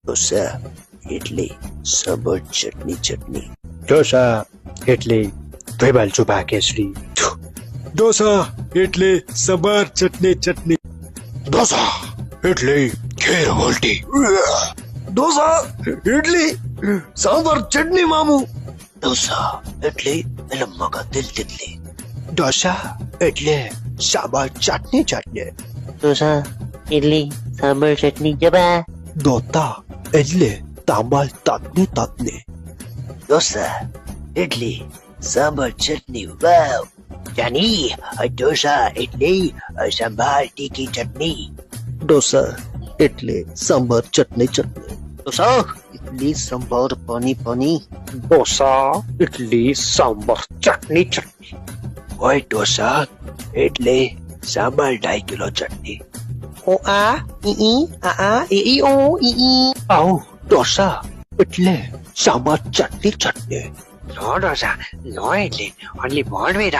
ઢોસા એટલે સાંભર ચટણી ચટણી. ઢોસા એટલે ધોઈબાલ ચોભા કેસરી. ઢોસા એટલે સંભાર ચટણી ચટણી. ઢોસા એટલે ખેર વોલ્ટી. ઢોસા એટલે સાંભર ચટણી મામુ. ઢોસા એટલે લમ્મા દિલ તિતલી. ઢોસા એટલે સાંભાર ચટણી ચટણી. ઢોસા ઇડલી સાંભર ચટણી જબા. દોતા એટલે તાંબાલ તાતને તાતને. ઢોસા એટલે સાંભર ચટણી વાવ. જાની ઢોસા એટલે સંભાર તીખી ચટણી. ઢોસા એટલે સાંભાર ચટણી ચટણી. ઢોસા ઇડલી સંભાર પાણી પાણી. ઢોસા ઇડલી સાંભાર ચટણી ચટણી. હોય ઢોસા એટલે સાંભાર 2.5 કિલો ચટણી. ઓ આ ઈ આ ઈ ઓ ઈ. આવો ઢોસા એટલે સાંભાર ચટણી ચટણી. નો ઢોસા નો એટલે ઓનલી બોર્ડ વિથ